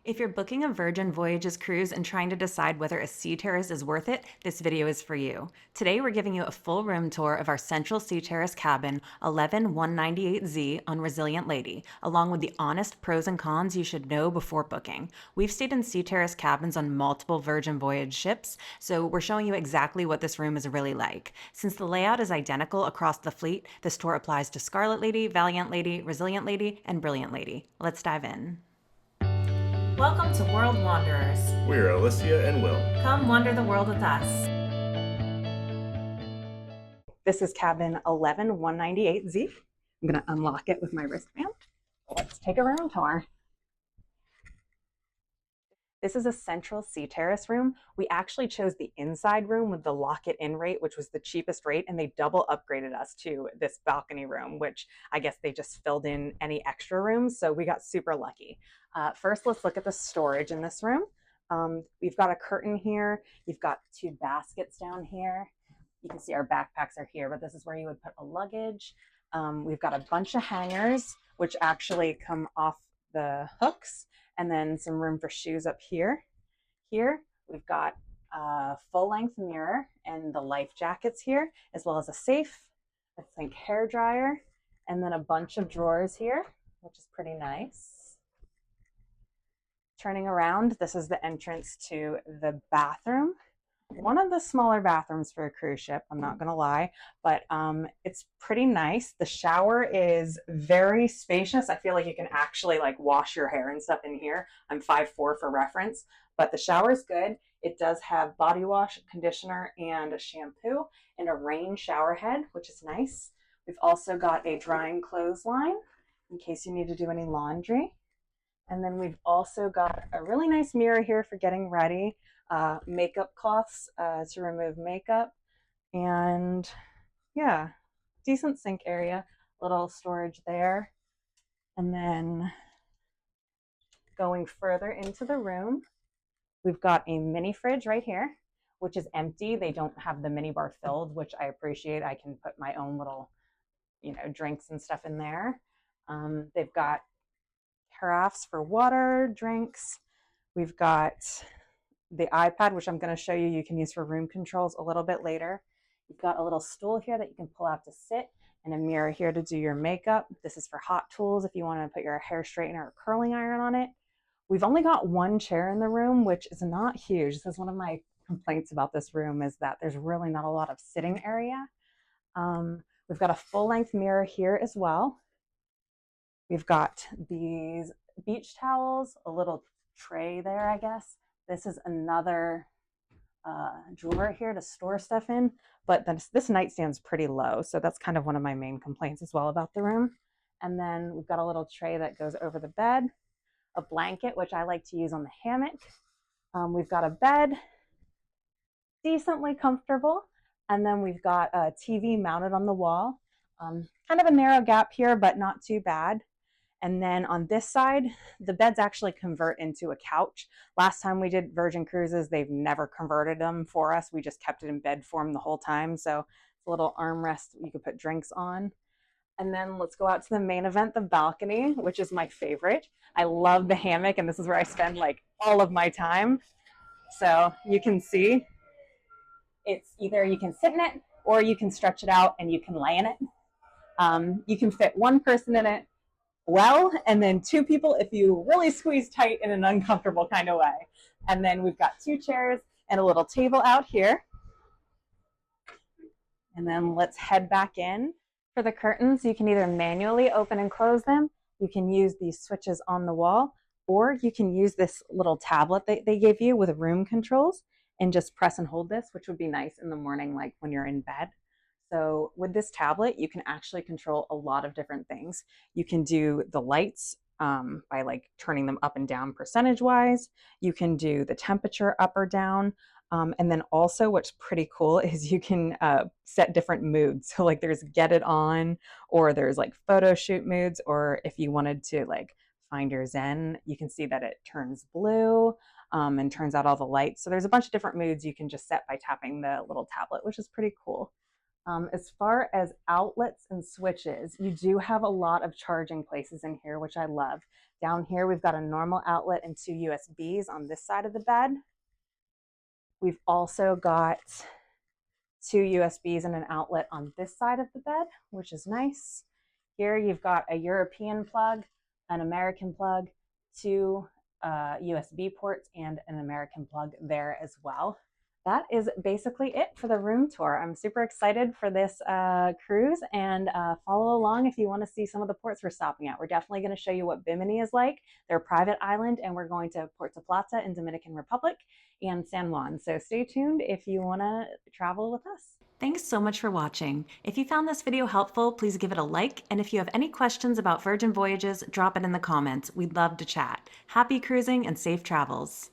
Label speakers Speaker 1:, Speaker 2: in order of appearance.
Speaker 1: If you're booking a Virgin Voyages cruise and trying to decide whether a sea terrace is worth it, this video is for you. Today, we're giving you a full room tour of our Central Sea Terrace cabin 11198Z on Resilient Lady, along with the honest pros and cons you should know before booking. We've stayed in sea terrace cabins on multiple Virgin Voyage ships, so we're showing you exactly what this room is really like. Since the layout is identical across the fleet, this tour applies to Scarlet Lady, Valiant Lady, Resilient Lady, and Brilliant Lady. Let's dive in. Welcome to World Wanderers.
Speaker 2: We're Alicia and Will.
Speaker 1: Come wander the world with us. This is cabin 11198Z. I'm going to unlock it with my wristband. Let's take a room tour. This is a Central Sea Terrace room. We actually chose the inside room with the lock-it-in rate, which was the cheapest rate, and they double upgraded us to this balcony room, which I guess they just filled in any extra rooms, so we got super lucky. First, let's look at the storage in this room. We've got a curtain here. You've got two baskets down here. You can see our backpacks are here, but this is where you would put a luggage. We've got a bunch of hangers, which actually come off the hooks, and then some room for shoes up here. Here, we've got a full-length mirror and the life jackets here, as well as a safe, a think hair dryer, and then a bunch of drawers here, which is pretty nice. Turning around, this is the entrance to the bathroom. One of the smaller bathrooms for a cruise ship, I'm not gonna lie, but it's pretty nice. The shower is very spacious. I feel like you can actually like wash your hair and stuff in here. I'm 5'4" for reference, but the shower is good. It does have body wash, conditioner, and a shampoo, and a rain shower head, which is nice. We've also got a drying clothesline in case you need to do any laundry. And then we've also got a really nice mirror here for getting ready, makeup cloths to remove makeup, and yeah, decent sink area, little storage there. And then going further into the room, we've got a mini fridge right here, which is empty. They don't have the mini bar filled, which I appreciate. I can put my own little, drinks and stuff in there. They've got carafes for water, drinks. We've got the iPad, which I'm going to show you, you can use for room controls a little bit later. You've got a little stool here that you can pull out to sit, and a mirror here to do your makeup. This is for hot tools if you want to put your hair straightener or curling iron on it. We've only got one chair in the room, which is not huge. This is one of my complaints about this room, is that there's really not a lot of sitting area. We've got a full-length mirror here as well. We've got these beach towels, a little tray there, I guess. This is another drawer here to store stuff in, but this nightstand's pretty low, so that's kind of one of my main complaints as well about the room. And then we've got a little tray that goes over the bed, a blanket, which I like to use on the hammock. We've got a bed, decently comfortable, and then we've got a TV mounted on the wall. Kind of a narrow gap here, but not too bad. And then on this side, the beds actually convert into a couch. Last time we did Virgin Cruises, they've never converted them for us. We just kept it in bed form the whole time. So it's a little armrest you could put drinks on. And then let's go out to the main event, the balcony, which is my favorite. I love the hammock, and this is where I spend like all of my time. So you can see it's either you can sit in it or you can stretch it out and you can lay in it. You can fit one person in it, and then two people if you really squeeze tight in an uncomfortable kind of way. And then we've got two chairs and a little table out here. And then let's head back in. For the curtains, you can either manually open and close them, you can use these switches on the wall, or you can use this little tablet that they give you with room controls and just press and hold this, which would be nice in the morning, like when you're in bed. So with this tablet, you can actually control a lot of different things. You can do the lights by like turning them up and down percentage wise. You can do the temperature up or down. And then also what's pretty cool is you can set different moods. So like there's get it on, or there's like photo shoot moods, or if you wanted to like find your zen, you can see that it turns blue and turns out all the lights. So there's a bunch of different moods you can just set by tapping the little tablet, which is pretty cool. As far as outlets and switches, you do have a lot of charging places in here, which I love. Down here, we've got a normal outlet and 2 USBs on this side of the bed. We've also got 2 USBs and an outlet on this side of the bed, which is nice. Here you've got a European plug, an American plug, 2 USB ports, and an American plug there as well. That is basically it for the room tour. I'm super excited for this cruise, and follow along if you want to see some of the ports we're stopping at. We're definitely going to show you what Bimini is like. They're a private island, and we're going to Puerto Plata in Dominican Republic and San Juan. So stay tuned if you want to travel with us. Thanks so much for watching. If you found this video helpful, please give it a like, and if you have any questions about Virgin Voyages, drop it in the comments. We'd love to chat. Happy cruising and safe travels.